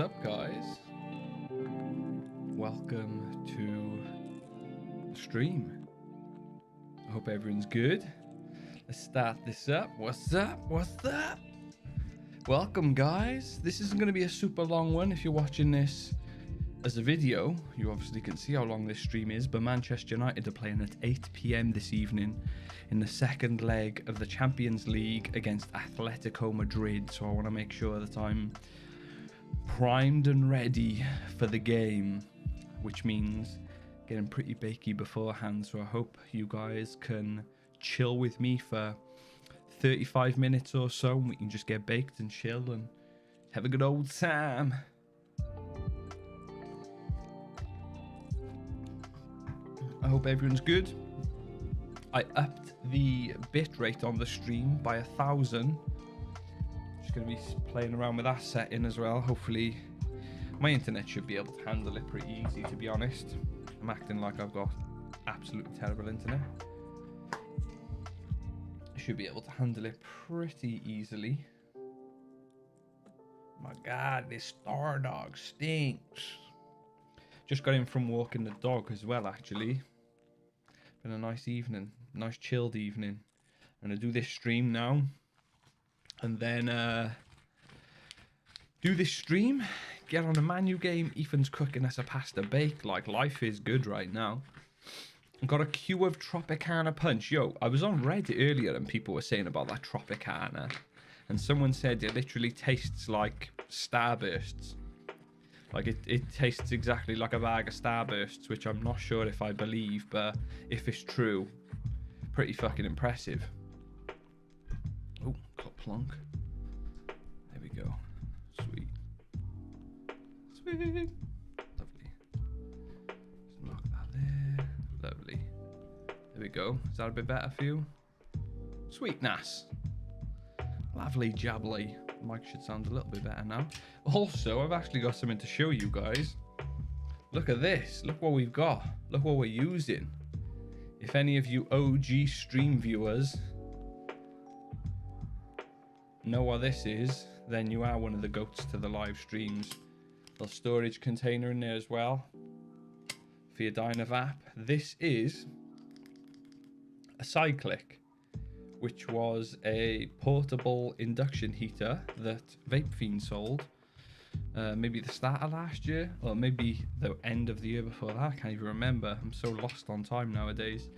up, guys? Welcome to the stream. I hope everyone's good. Let's start this up. What's up? What's up? Welcome, guys. This isn't going to be a super long one. If you're watching this as a video, you obviously can see how long this stream is, but Manchester United are playing at 8 p.m. this evening in the second leg of the Champions League against Atletico Madrid. So I want to make sure that I'm primed and ready for the game, which means getting pretty bakey beforehand. So I hope you guys can chill with me for 35 minutes or so, and we can just get baked and chill and have a good old time. I hope everyone's good. I upped the bit rate on the stream by 1,000. Just going to be playing around with that setting as well. Hopefully my internet should be able to handle it pretty easy, to be honest. I'm acting like I've got absolutely terrible internet. I should be able to handle it pretty easily. My God, this Star Dog stinks. Just got in from walking the dog as well, actually. Been a nice evening, nice chilled evening. I'm gonna do this stream now, and then do this stream, get on a Man U game. Ethan's cooking us a pasta bake. Like, life is good right now. Got a queue of Tropicana Punch. Yo, I was on Reddit earlier and people were saying about that Tropicana, and someone said it literally tastes like Starbursts. Like, it tastes exactly like a bag of Starbursts, which I'm not sure if I believe, but if it's true, pretty fucking impressive. Oh, got plunk. There we go. Sweet. Sweet. Lovely. Just knock that there. Lovely. There we go. Is that a bit better for you? Sweetness. Lovely jubbly. Mic should sound a little bit better now. Also, I've actually got something to show you guys. Look at this. Look what we've got. Look what we're using. If any of you OG stream viewers know what this is, then you are one of the goats to the live streams. Little storage container in there as well for your Dynavap. This is a Cyclic, which was a portable induction heater that Vape Fiend sold. Maybe the start of last year, or maybe the end of the year before that. I can't even remember. I'm so lost on time nowadays.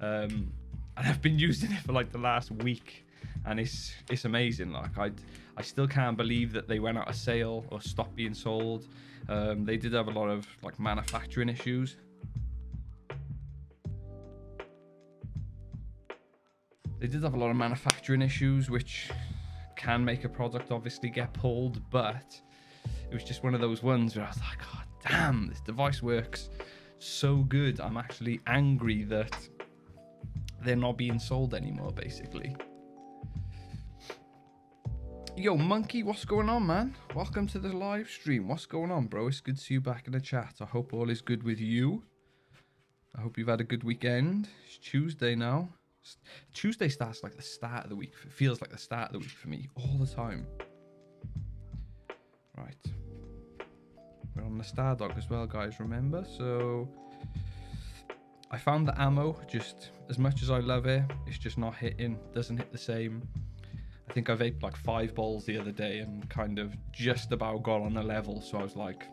And I've been using it for like the last week, and it's amazing. Like, I still can't believe that they went out of sale or stopped being sold. They did have a lot of like manufacturing issues. They did have a lot of manufacturing issues, which can make a product obviously get pulled, but it was just one of those ones where I was like, God damn, this device works so good. I'm actually angry that they're not being sold anymore, basically. Yo, Monkey, what's going on, man? Welcome to the live stream. What's going on, bro? It's good to see you back in the chat. I hope all is good with you. I hope you've had a good weekend. It's Tuesday now. Tuesday starts like the start of the week. It feels like the start of the week for me all the time. Right. We're on the Star Dog as well, guys, remember? So I found the ammo, just as much as I love it, it's just not hitting. Doesn't hit the same. I think I vaped like 5 balls the other day and kind of just about got on a level. So I was like,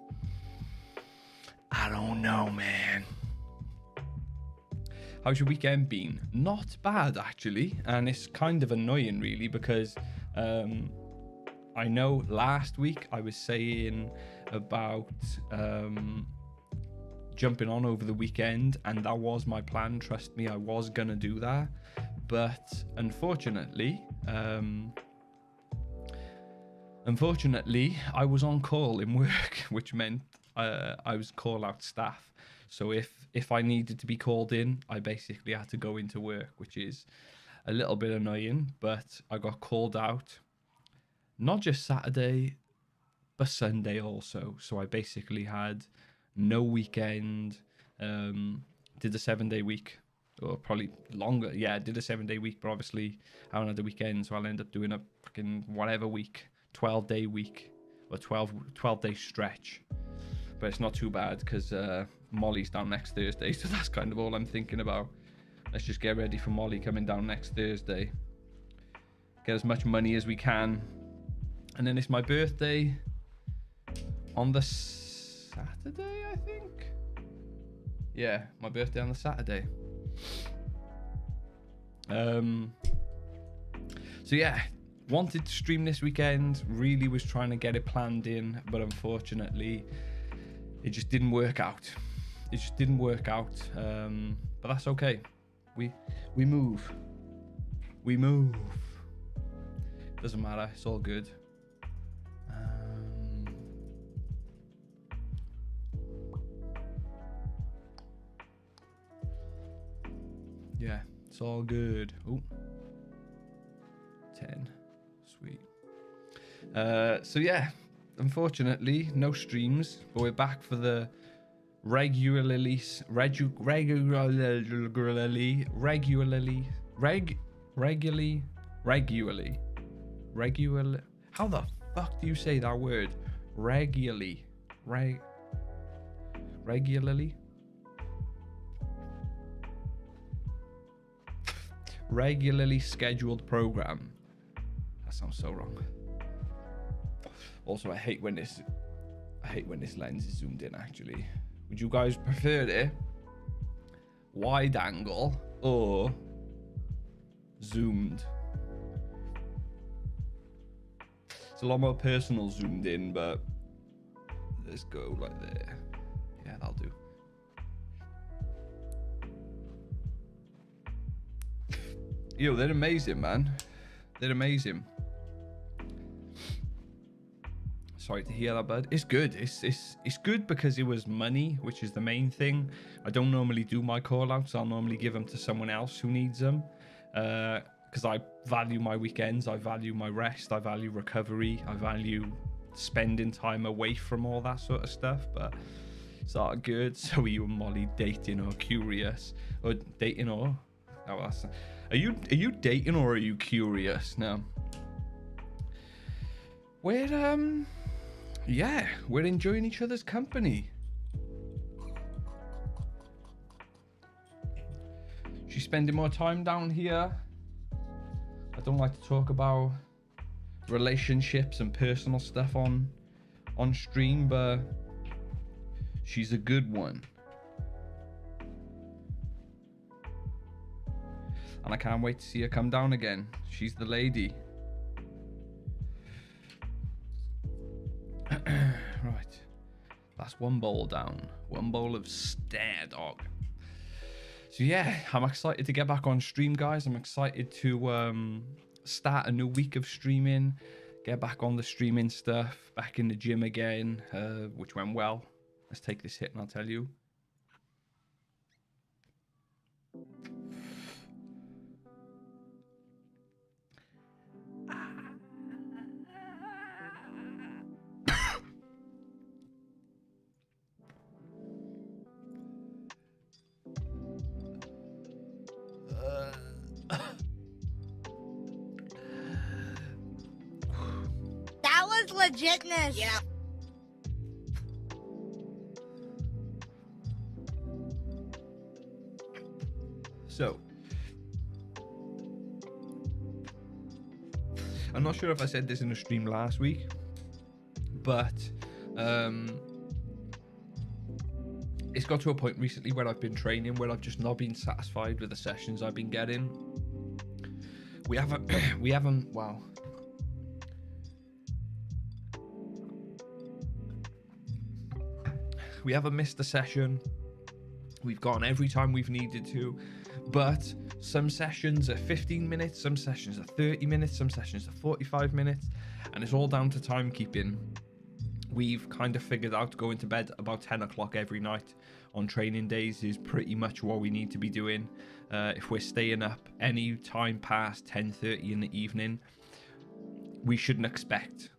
I don't know, man. How's your weekend been? Not bad, actually. And it's kind of annoying, really, because I know last week I was saying about jumping on over the weekend, and that was my plan. Trust me, I was going to do that. But unfortunately, I was on call in work, which meant I was call out staff. So if I needed to be called in, I basically had to go into work, which is a little bit annoying. But I got called out, not just Saturday, but Sunday also. So I basically had no weekend. Did a 7-day week, or probably longer. Yeah, I did a 7-day week, but obviously I haven't had the weekend, so I'll end up doing a fucking whatever week, 12-day week, a 12-day stretch. But it's not too bad because Molly's down next Thursday, so that's kind of all I'm thinking about. Let's just get ready for Molly coming down next Thursday. Get as much money as we can. And then it's my birthday on the Saturday, I think. Yeah, my birthday on the Saturday. So yeah, wanted to stream this weekend. Really was trying to get it planned in, but unfortunately, it just didn't work out. It just didn't work out. But that's okay. We move. We move. Doesn't matter. It's all good. Yeah, it's all good. Oh, 10. Sweet. So yeah, unfortunately, no streams, but we're back for the regularly how the fuck do you say that word? Regularly scheduled program. That sounds so wrong. Also, I hate when this lens is zoomed in. Actually, would you guys prefer it wide angle or zoomed? It's a lot more personal zoomed in, but let's go like there. Yeah, that'll do. Yo, they're amazing, man. They're amazing. Sorry to hear that, bud. It's good. It's good because it was money, which is the main thing. I don't normally do my call outs. I'll normally give them to someone else who needs them. Because I value my weekends. I value my rest. I value recovery. I value spending time away from all that sort of stuff. But it's all good. So are you and Molly dating or curious? Or dating or... Oh, that's... Are you dating or are you curious now? We're yeah, we're enjoying each other's company. She's spending more time down here. I don't like to talk about relationships and personal stuff on stream, but she's a good one. And I can't wait to see her come down again. She's the lady. Right. That's one bowl down. One bowl of stare dog. So yeah, I'm excited to get back on stream, guys. I'm excited to start a new week of streaming. Get back on the streaming stuff. Back in the gym again, which went well. Let's take this hit and I'll tell you. That was legitness. Yeah. So, I'm not sure if I said this in a stream last week, but it's got to a point recently where I've been training where I've just not been satisfied with the sessions I've been getting. We haven't wow. We haven't missed a session. We've gone every time we've needed to, but some sessions are 15 minutes, some sessions are 30 minutes, some sessions are 45 minutes, and it's all down to timekeeping. We've kind of figured out going to bed about 10 o'clock every night on training days is pretty much what we need to be doing. If we're staying up any time past 10:30 in the evening, we shouldn't expect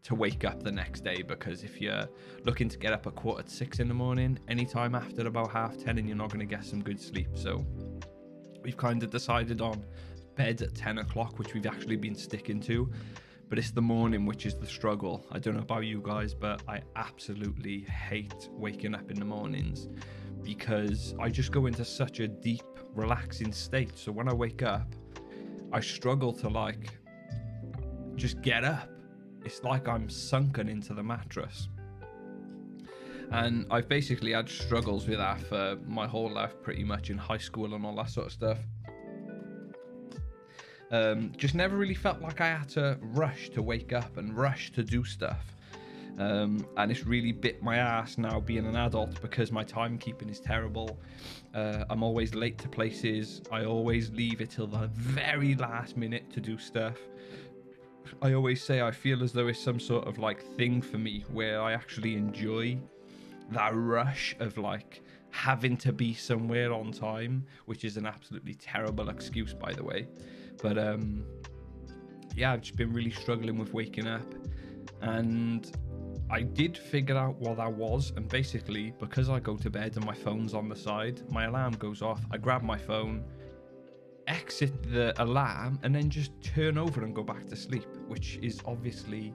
to wake up the next day, because if you're looking to get up at 6:15 in the morning, anytime after about 10:30, and you're not going to get some good sleep. So we've kind of decided on bed at 10 o'clock, which we've actually been sticking to, but it's the morning which is the struggle. I don't know about you guys, but I absolutely hate waking up in the mornings because I just go into such a deep, relaxing state. So when I wake up, I struggle to like just get up. It's like I'm sunken into the mattress. And I've basically had struggles with that for my whole life, pretty much, in high school and all that sort of stuff. Just never really felt like I had to rush to wake up and rush to do stuff. And it's really bit my ass now being an adult because my timekeeping is terrible. I'm always late to places. I always leave it till the very last minute to do stuff. I always say I feel as though it's some sort of like thing for me where I actually enjoy that rush of like having to be somewhere on time, which is an absolutely terrible excuse, by the way. But yeah, I've just been really struggling with waking up, and I did figure out what that was. And basically, because I go to bed and my phone's on the side, my alarm goes off. I grab my phone, exit the alarm, and then just turn over and go back to sleep, which is obviously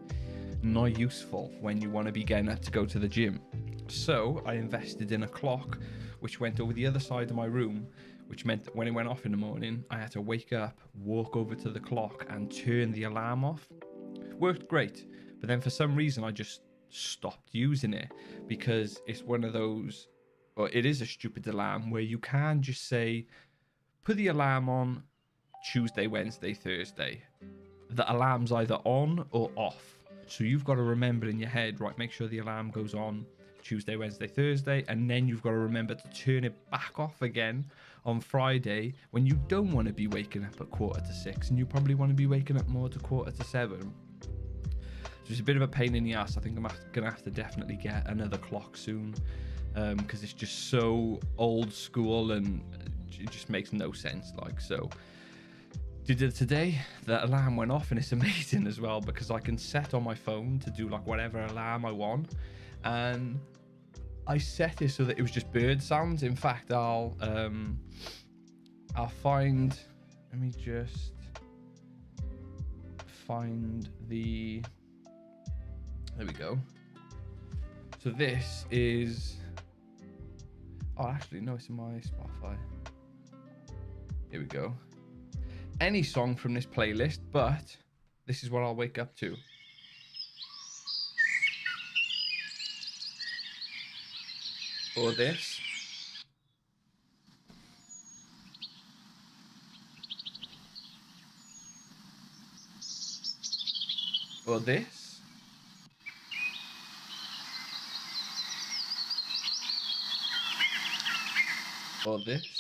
not useful when you want to be getting up to go to the gym. So I invested in a clock which went over the other side of my room, which meant that when it went off in the morning, I had to wake up, walk over to the clock and turn the alarm off. Worked great, but then for some reason I just stopped using it because it's one of those, or it is a stupid alarm where you can just say, put the alarm on Tuesday, Wednesday, Thursday. The alarm's either on or off. So you've got to remember in your head, right, make sure the alarm goes on Tuesday, Wednesday, Thursday, and then you've got to remember to turn it back off again on Friday when you don't want to be waking up at 5:45 and you probably want to be waking up more to 6:45. So it's a bit of a pain in the ass. I think I'm going to have to definitely get another clock soon because it's just so old school and it just makes no sense. Like, so did it today. The alarm went off, and it's amazing as well because I can set on my phone to do like whatever alarm I want, and I set it so that it was just bird sounds. In fact, I'll find, let me just find the, there we go. So this is, oh actually no, it's in my Spotify. Here we go. Any song from this playlist, but this is what I'll wake up to. Or this. Or this. Or this.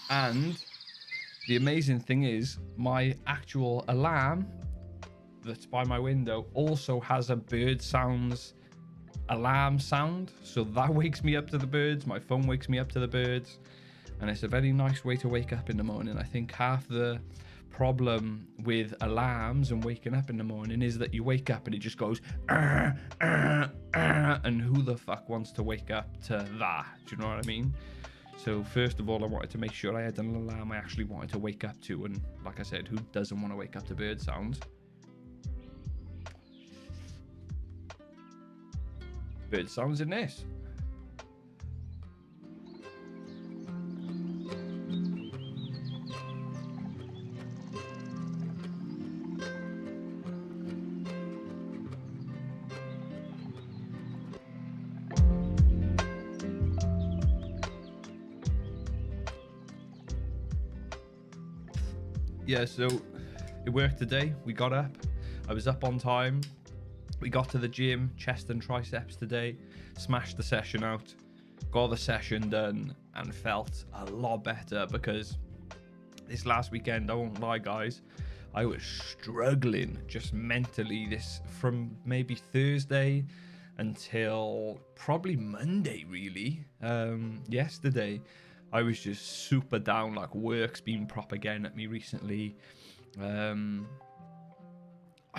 And the amazing thing is, my actual alarm that's by my window also has a bird sounds alarm sound. So that wakes me up to the birds. My phone wakes me up to the birds. And it's a very nice way to wake up in the morning. I think half the problem with alarms and waking up in the morning is that you wake up and it just goes, and who the fuck wants to wake up to that? Do you know what I mean? So first of all, I wanted to make sure I had an alarm I actually wanted to wake up to. And like I said, who doesn't want to wake up to bird sounds? Bird sounds in this. Yeah, so it worked today. We got up. I was up on time. We got to the gym, chest and triceps today. Smashed the session out. Got the session done and felt a lot better because this last weekend, I won't lie, guys, I was struggling just mentally this from maybe Thursday until probably Monday, really. Yesterday, I was just super down, like work's been proper getting at me recently. I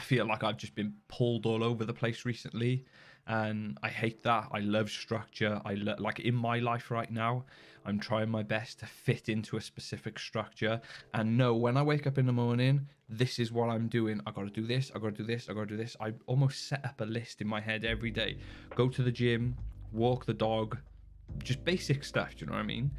feel like I've just been pulled all over the place recently, and I hate that. I love structure. Like in my life right now, I'm trying my best to fit into a specific structure and know when I wake up in the morning, this is what I'm doing. I got to do this, I got to do this, I got to do this. I almost set up a list in my head every day. Go to the gym, walk the dog, just basic stuff, do you know what I mean?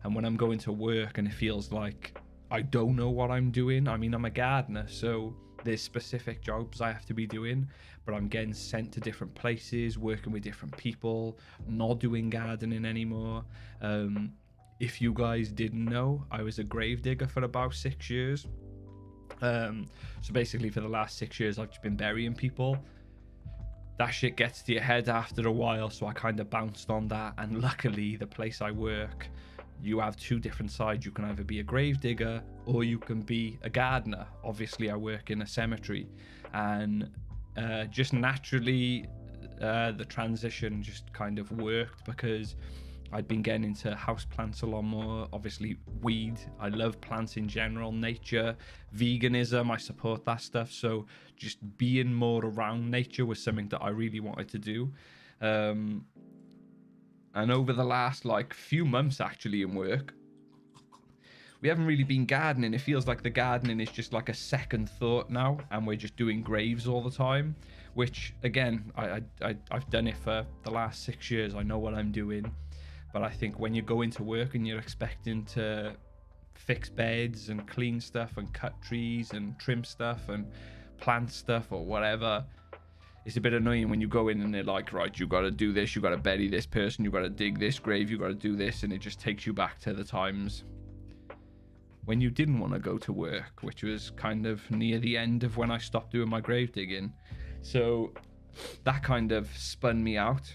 And when I'm going to work and it feels like I don't know what I'm doing, I mean, I'm a gardener, so there's specific jobs I have to be doing, but I'm getting sent to different places, working with different people, not doing gardening anymore. If you guys didn't know, I was a grave digger for about 6 years. So basically for the last 6 years, I've just been burying people. That shit gets to your head after a while, so I kind of bounced on that, and luckily the place I work, you have two different sides. You can either be a grave digger or you can be a gardener. Obviously I work in a cemetery, and just naturally the transition just kind of worked because I'd been getting into houseplants a lot more. Obviously weed, I love plants in general, nature, veganism, I support that stuff. So just being more around nature was something that I really wanted to do. And over the last like few months actually in work, we haven't really been gardening. It feels like the gardening is just like a second thought now, and we're just doing graves all the time, which again, I've done it for the last 6 years. I know what I'm doing. But I think when you go into work and you're expecting to fix beds and clean stuff and cut trees and trim stuff and plant stuff or whatever, it's a bit annoying when you go in and they're like, right, you got to do this, you got to bury this person, you got to dig this grave, you got to do this, and it just takes you back to the times when you didn't want to go to work, which was kind of near the end of when I stopped doing my grave digging. So that kind of spun me out.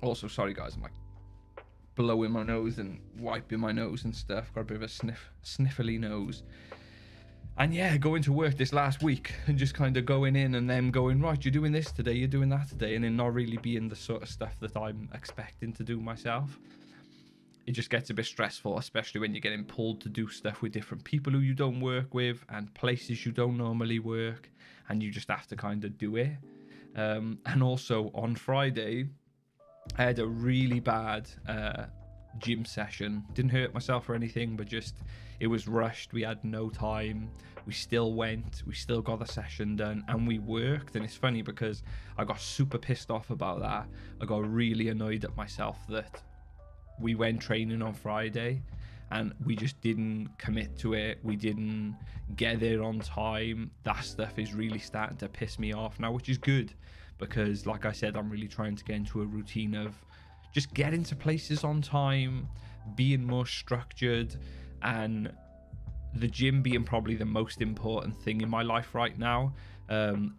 Also, sorry guys, I'm like blowing my nose and wiping my nose and stuff. Got a bit of a sniffly nose. And yeah, going to work this last week and just kind of going in and then going, right, you're doing this today, you're doing that today, and then not really being the sort of stuff that I'm expecting to do myself. It just gets a bit stressful, especially when you're getting pulled to do stuff with different people who you don't work with and places you don't normally work, and you just have to kind of do it. And also on Friday, I had a really bad gym session. Didn't hurt myself or anything, but just it was rushed. We had no time. We still went. We still got the session done, and we worked. And it's funny because I got super pissed off about that. I got really annoyed at myself that we went training on Friday and we just didn't commit to it. We didn't get there on time. That stuff is really starting to piss me off now, which is good because, like I said, I'm really trying to get into a routine of just getting to places on time, being more structured, and the gym being probably the most important thing in my life right now,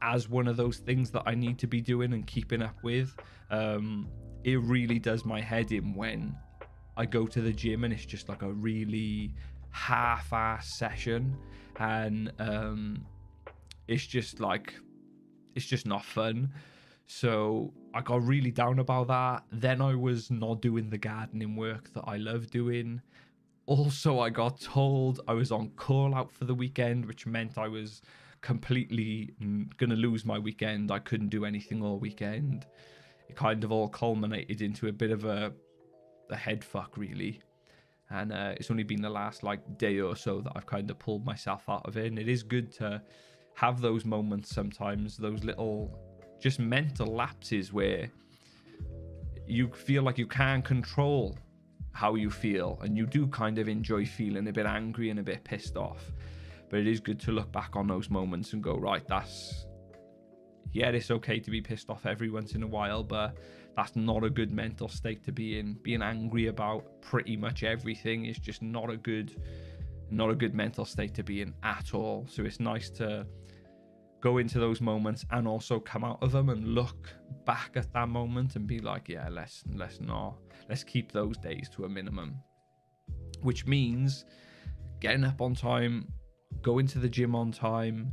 as one of those things that I need to be doing and keeping up with. It really does my head in when I go to the gym and it's just like a really half-ass session, and it's just not fun. So I got really down about that. Then I was not doing the gardening work that I love doing. Also, I got told I was on call out for the weekend, which meant I was completely gonna lose my weekend. I couldn't do anything all weekend. It kind of all culminated into a bit of a head fuck, really. And it's only been the last like day or so that I've kind of pulled myself out of it. And it is good to have those moments sometimes, those little just mental lapses where you feel like you can't control how you feel, and you do kind of enjoy feeling a bit angry and a bit pissed off. But it is good to look back on those moments and go, right, it's okay to be pissed off every once in a while, but that's not a good mental state to be in. Being angry about pretty much everything is just not a good mental state to be in at all. So it's nice to go into those moments and also come out of them and look back at that moment and be like, yeah, let's keep those days to a minimum. Which means getting up on time, going to the gym on time,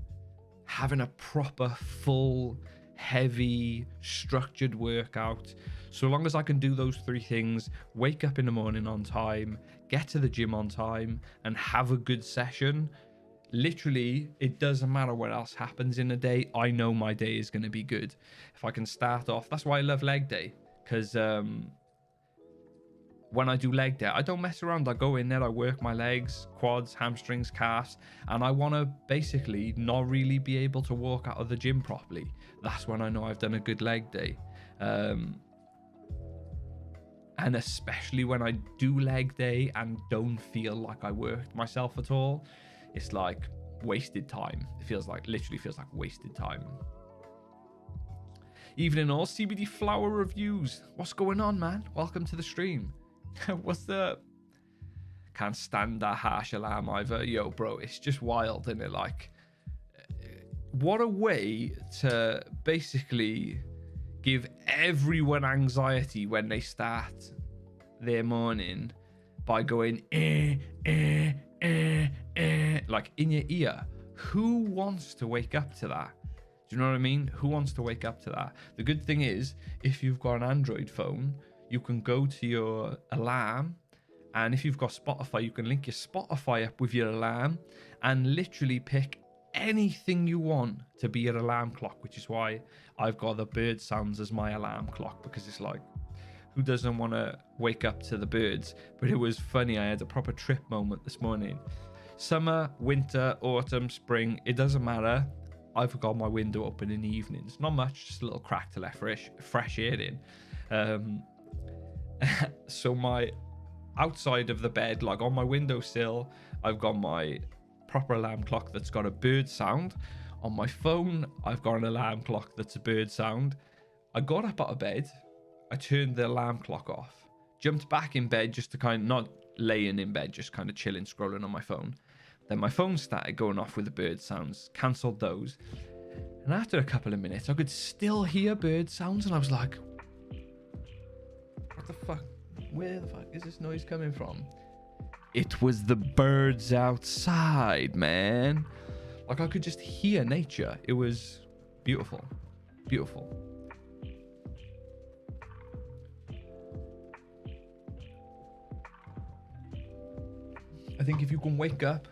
having a proper, full, heavy, structured workout. So long as I can do those three things, wake up in the morning on time, get to the gym on time, and have a good session, literally, it doesn't matter what else happens in a day. I know my day is going to be good if I can start off. That's why I love leg day, because when I do leg day, I don't mess around. I go in there, I work my legs, quads, hamstrings, calves, and I want to basically not really be able to walk out of the gym properly. That's when I know I've done a good leg day. And especially when I do leg day and don't feel like I worked myself at all, it's like wasted time. It feels like, literally feels like wasted time. Evening all, CBD flower reviews. What's going on, man? Welcome to the stream. What's up? Can't stand that harsh alarm either. Yo, bro, it's just wild, isn't it? Like, what a way to basically give everyone anxiety when they start their morning by going like in your ear. Who wants to wake up to that? Do you know what I mean? Who wants to wake up to that? The good thing is, if you've got an Android phone, you can go to your alarm, and if you've got Spotify, you can link your Spotify up with your alarm and literally pick anything you want to be your alarm clock, which is why I've got the bird sounds as my alarm clock, because it's like, who doesn't want to wake up to the birds? But it was funny, I had a proper trip moment this morning. Summer, winter, autumn, spring, it doesn't matter. I've got my window open in the evenings. Not much, just a little crack to let fresh air in. So my outside of the bed, like on my windowsill, I've got my proper alarm clock that's got a bird sound. On my phone, I've got an alarm clock that's a bird sound. I got up out of bed, I turned the alarm clock off, jumped back in bed just to kind of, not laying in bed, just kind of chilling, scrolling on my phone. Then my phone started going off with the bird sounds, cancelled those. And after a couple of minutes, I could still hear bird sounds, and I was like, what the fuck? Where the fuck is this noise coming from? It was the birds outside, man. Like, I could just hear nature. It was beautiful. Beautiful. I think if you can wake up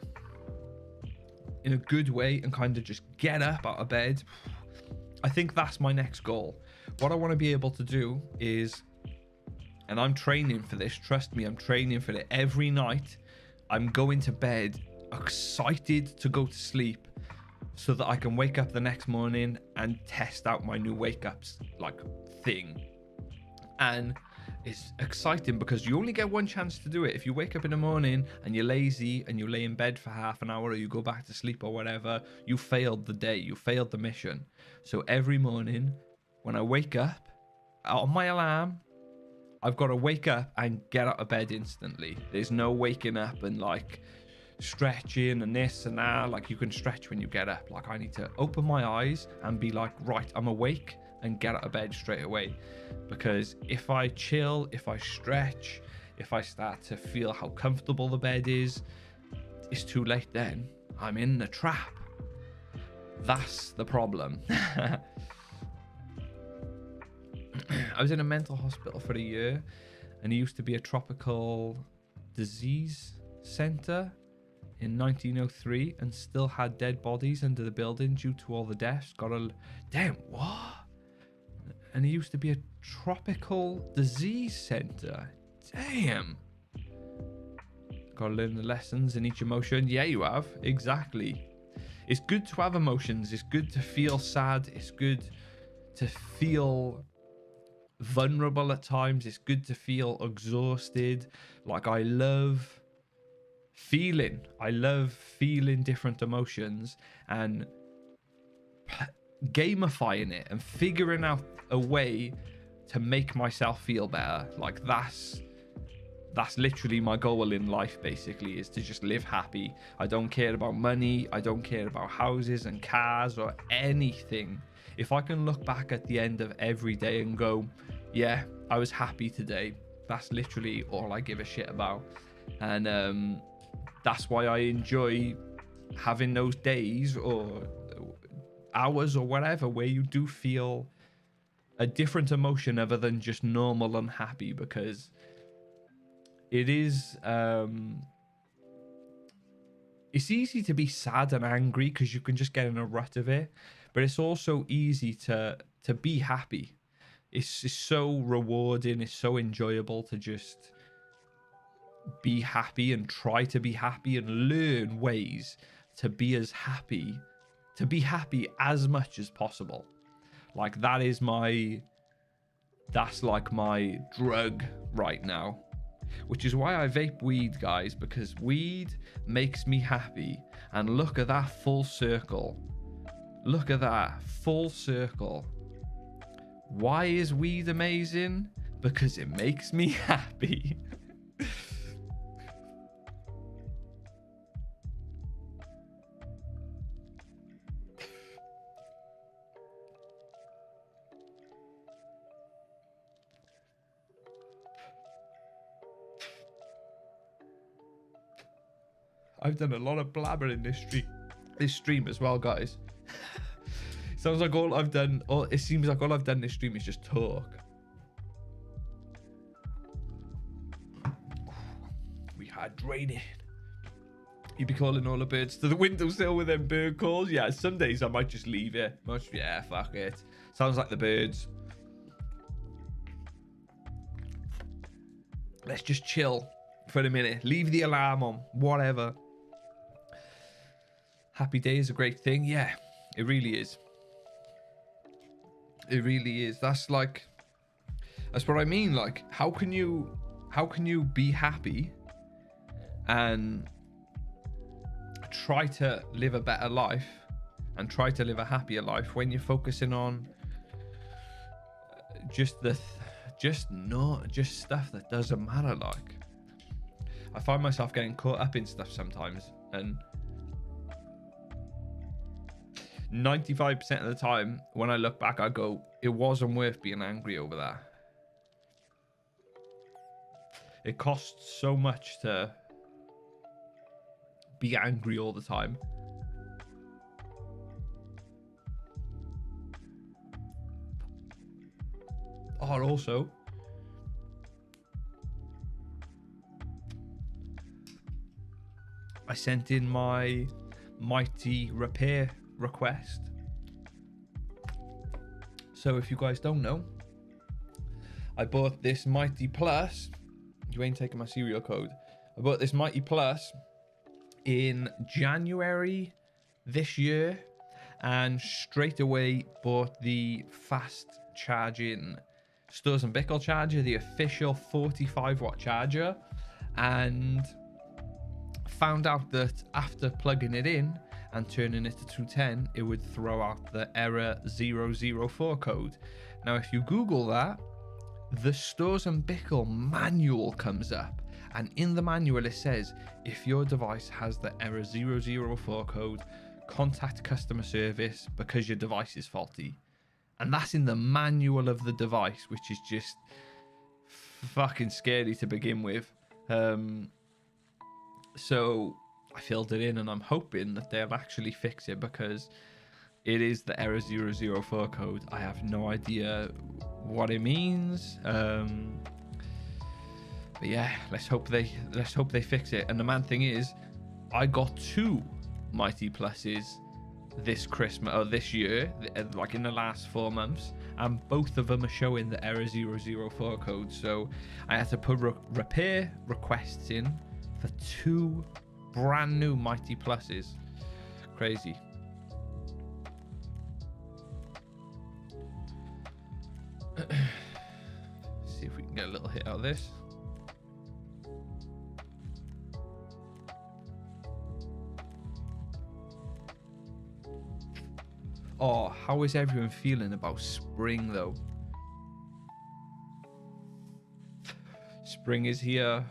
in a good way and kind of just get up out of bed, I think that's my next goal. What I want to be able to do is, and I'm training for this, trust me, I'm training for it every night. I'm going to bed excited to go to sleep so that I can wake up the next morning and test out my new wake ups like thing. And it's exciting because you only get one chance to do it. If you wake up in the morning and you're lazy and you lay in bed for half an hour, or you go back to sleep or whatever, you failed the day, you failed the mission. So every morning when I wake up, on my alarm, I've got to wake up and get out of bed instantly. There's no waking up and like stretching and this and that. Like, you can stretch when you get up. Like, I need to open my eyes and be like, right, I'm awake, and get out of bed straight away. Because if I chill, if I stretch, if I start to feel how comfortable the bed is, it's too late then. I'm in the trap. That's the problem. I was in a mental hospital for a year, and it used to be a tropical disease center in 1903, and still had dead bodies under the building due to all the deaths. Damn, what? And it used to be a tropical disease center. Damn. Gotta learn the lessons in each emotion. Yeah, you have. Exactly. It's good to have emotions. It's good to feel sad. It's good to feel vulnerable at times. It's good to feel exhausted. Like, I love feeling different emotions and gamifying it and figuring out a way to make myself feel better. Like, that's literally my goal in life, basically, is to just live happy. I don't care about money. I don't care about houses and cars or anything. If I can look back at the end of every day and go, yeah, I was happy today, that's literally all I give a shit about. And that's why I enjoy having those days or hours or whatever where you do feel a different emotion other than just normal unhappy, because it is it's easy to be sad and angry because you can just get in a rut of it, but it's also easy to be happy. It's so rewarding, it's so enjoyable to just be happy and try to be happy and learn ways to be happy as much as possible. Like that's like my drug right now, which is why I vape weed, guys, because weed makes me happy. And look at that full circle. Look at that full circle. Why is weed amazing? Because it makes me happy. I've done a lot of blabber in this stream as well, guys. Sounds like all I've done, it seems like all I've done this stream is just talk. Rehydrated. You'd be calling all the birds to the windowsill with them bird calls. Yeah, some days I might just leave it. Yeah, fuck it. Sounds like the birds. Let's just chill for a minute. Leave the alarm on. Whatever. Happy day is a great thing. Yeah, it really is. It really is. That's what I mean. Like, how can you be happy and try to live a better life and try to live a happier life when you're focusing on just stuff that doesn't matter? Like, I find myself getting caught up in stuff sometimes, and 95% of the time when I look back, I go, it wasn't worth being angry over that. It costs so much to be angry all the time. Oh, also, I sent in my Mighty repair request. So if you guys don't know, I bought this Mighty Plus. You ain't taking my serial code. I bought this Mighty Plus in January this year, and straight away bought the fast charging Stores and Bickle charger, the official 45-watt charger, and found out that after plugging it in and turning it to 210, it would throw out the error 004 code. Now, if you Google that, the Stores and Bickle manual comes up, and in the manual it says, if your device has the error 004 code, contact customer service because your device is faulty. And that's in the manual of the device, which is just fucking scary to begin with. So I filled it in, and I'm hoping that they'll actually fix it, because it is the error 004 code. I have no idea what it means. But yeah, let's hope they fix it. And the mad thing is, I got 2 Mighty Pluses this Christmas or this year, like in the last 4 months, and both of them are showing the error 004 code. So I had to put repair requests in for 2 brand new Mighty Pluses. Crazy. See if we can get a little hit out of this. Oh, how is everyone feeling about spring though? Spring is here.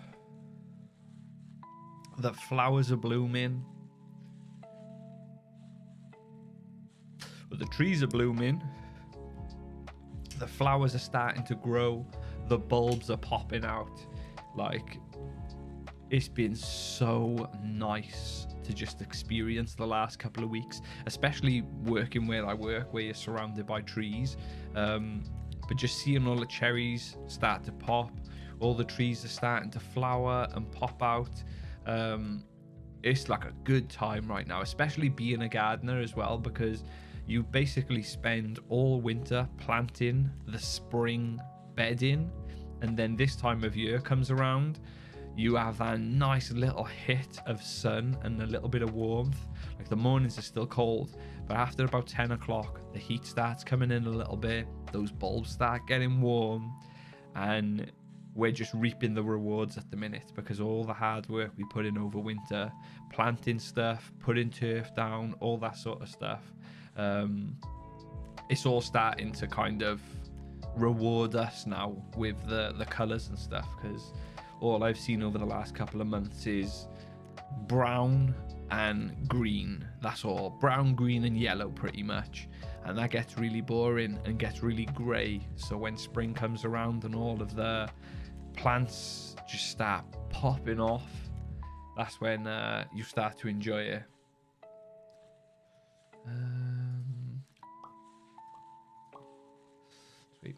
The flowers are blooming. Well, the trees are blooming. The flowers are starting to grow. The bulbs are popping out. Like, it's been so nice to just experience the last couple of weeks, especially working where I work, where you're surrounded by trees. But just seeing all the cherries start to pop, all the trees are starting to flower and pop out. it's like a good time right now, especially being a gardener as well, because you basically spend all winter planting the spring bedding, and then this time of year comes around, you have that nice little hit of sun and a little bit of warmth. Like the mornings are still cold, but after about 10 o'clock the heat starts coming in a little bit, those bulbs start getting warm, and we're just reaping the rewards at the minute, because all the hard work we put in over winter, planting stuff, putting turf down, all that sort of stuff, it's all starting to kind of reward us now with the colors and stuff, because all I've seen over the last couple of months is brown and green. That's all. Brown, green and yellow pretty much, and that gets really boring and gets really grey. So when spring comes around and all of the plants just start popping off, that's when you start to enjoy it. Sweet.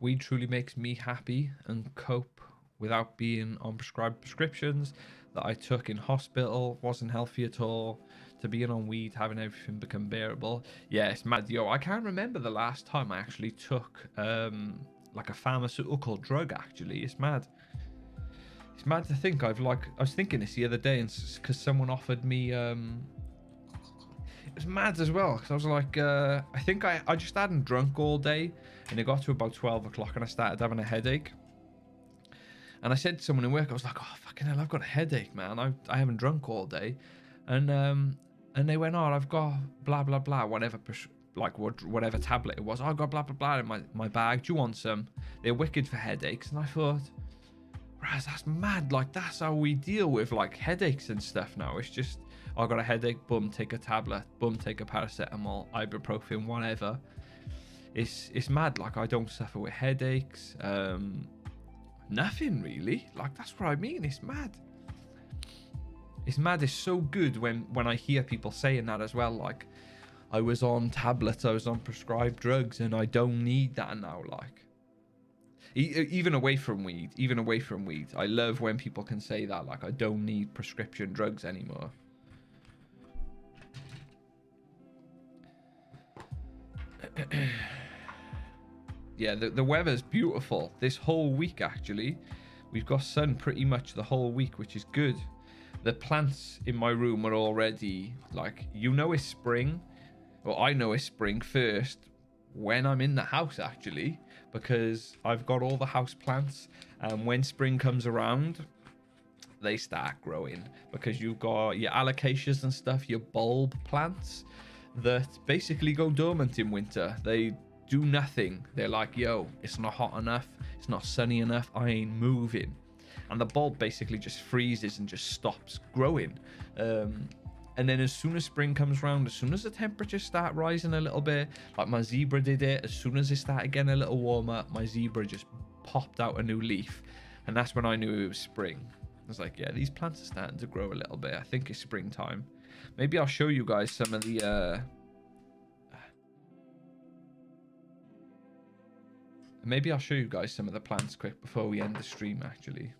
Weed truly makes me happy and cope without being on prescribed prescriptions that I took in hospital. Wasn't healthy at all. To being on weed, having everything become bearable. Yeah, it's mad. Yo, I can't remember the last time I actually took like a pharmaceutical drug. Actually, it's mad. It's mad to think I was thinking this the other day, and because someone offered me it was mad as well, because I was like, I think I just hadn't drunk all day, and it got to about 12 o'clock and I started having a headache. And I said to someone in work, I was like, oh, fucking hell, I've got a headache, man. I haven't drunk all day. And they went, oh, I've got blah, blah, blah, whatever, like whatever tablet it was. Oh, I've got blah, blah, blah in my bag. Do you want some? They're wicked for headaches. And I thought, Raz, that's mad. Like, that's how we deal with, like, headaches and stuff now. It's just, I got a headache, boom, take a tablet, boom, take a paracetamol, ibuprofen, whatever. It's mad. Like, I don't suffer with headaches. Nothing really. Like, that's what I mean. It's mad. It's mad. It's so good when I hear people saying that as well. Like, I was on tablets, I was on prescribed drugs, and I don't need that now. Like, even away from weed, I love when people can say that. Like, I don't need prescription drugs anymore. Yeah, the weather's beautiful this whole week. Actually, we've got sun pretty much the whole week, which is good. The plants in my room are already, like, it's spring. Well, I know it's spring first when I'm in the house, actually, because I've got all the house plants, and when spring comes around, they start growing, because you've got your alocasias and stuff, your bulb plants that basically go dormant in winter. They do nothing. They're like, yo, it's not hot enough, it's not sunny enough, I ain't moving. And the bulb basically just freezes and just stops growing. And then as soon as spring comes around, as soon as the temperatures start rising a little bit, like my zebra did it, as soon as it started getting a little warmer, my zebra just popped out a new leaf. And that's when I knew it was spring. I was like, yeah, these plants are starting to grow a little bit. I think it's springtime. Maybe I'll show you guys some of the plants quick before we end the stream, actually.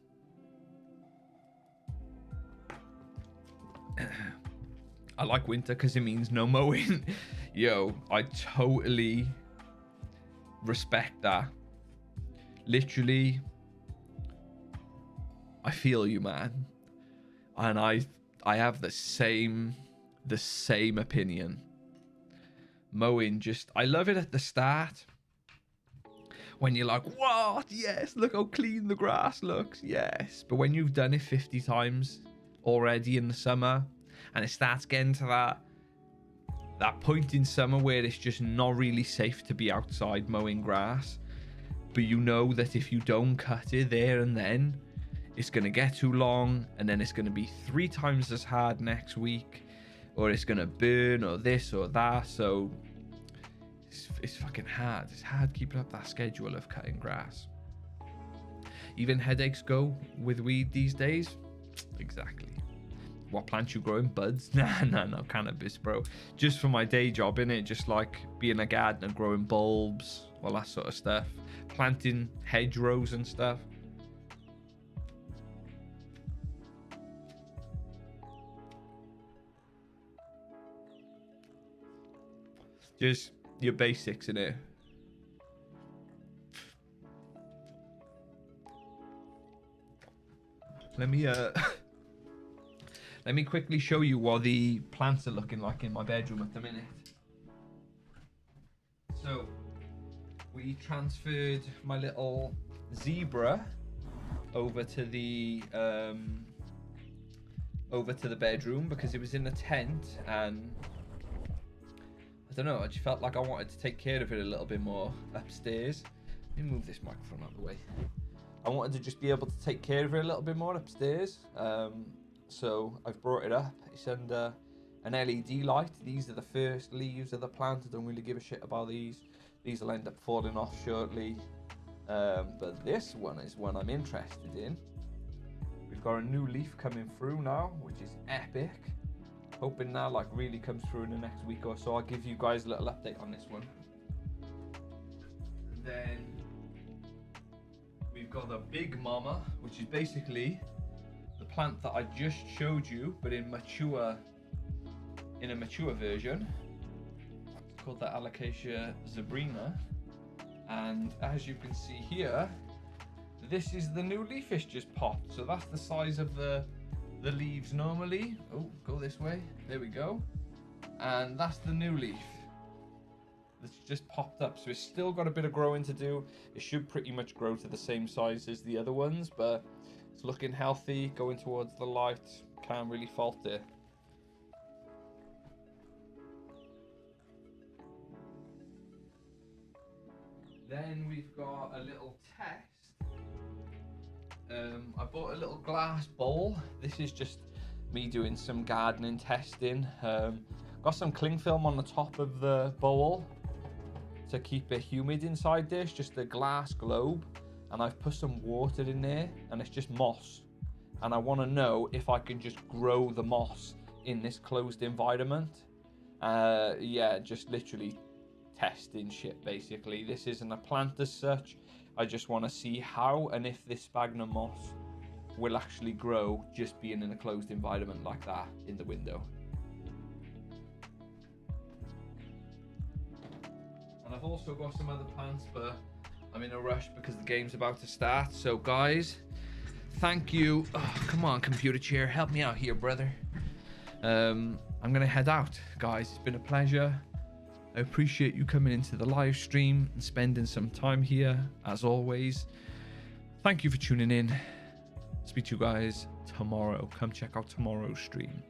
I like winter because it means no mowing. Yo, I totally respect that. Literally, I feel you, man. And I have the same opinion. Mowing, just, I love it at the start. When you're like, what? Yes, look how clean the grass looks. Yes. But when you've done it 50 times already in the summer, and it starts getting to that point in summer where it's just not really safe to be outside mowing grass, but you know that if you don't cut it there and then, it's going to get too long, and then it's going to be 3 times as hard next week, or it's going to burn, or this or that. So it's fucking hard. It's hard keeping up that schedule of cutting grass. Even headaches go with weed these days. Exactly. What plants you growing? Buds? No, cannabis, bro. Just for my day job, innit? Just like being a gardener, growing bulbs, all that sort of stuff. Planting hedgerows and stuff. Just your basics in it. Let me let me quickly show you what the plants are looking like in my bedroom at the minute. So we transferred my little zebra over to the bedroom because it was in a tent, and I don't know, I just felt like I wanted to take care of it a little bit more upstairs. Let me move this microphone out of the way. I wanted to just be able to take care of it a little bit more upstairs. So I've brought it up. It's under an LED light. These are the first leaves of the plant. I don't really give a shit about these. These will end up falling off shortly. But this one is one I'm interested in. We've got a new leaf coming through now, which is epic. Hoping that like really comes through in the next week or so. I'll give you guys a little update on this one. And then we've got the Big Mama, which is basically the plant that I just showed you, but in a mature version. It's called the Alocasia zebrina. And as you can see here, this is the new leaf it's just popped. So that's the size of the leaves normally. Oh, go this way. There we go. And that's the new leaf that's just popped up. So it's still got a bit of growing to do. It should pretty much grow to the same size as the other ones, but it's looking healthy, going towards the light. Can't really fault it. Then we've got a little test. I bought a little glass bowl. This is just me doing some gardening testing. Got some cling film on the top of the bowl to keep it humid inside this, just a glass globe. And I've put some water in there, and it's just moss. And I want to know if I can just grow the moss in this closed environment. Yeah, just literally testing shit basically. This isn't a plant as such. I just want to see how and if this sphagnum moss will actually grow just being in a closed environment like that in the window. And I've also got some other plants, but I'm in a rush because the game's about to start. So guys, thank you. Oh, come on, computer chair, help me out here, brother. I'm gonna head out, guys. It's been a pleasure. I appreciate you coming into the live stream and spending some time here, as always. Thank you for tuning in. Speak to you guys tomorrow. Come check out tomorrow's stream.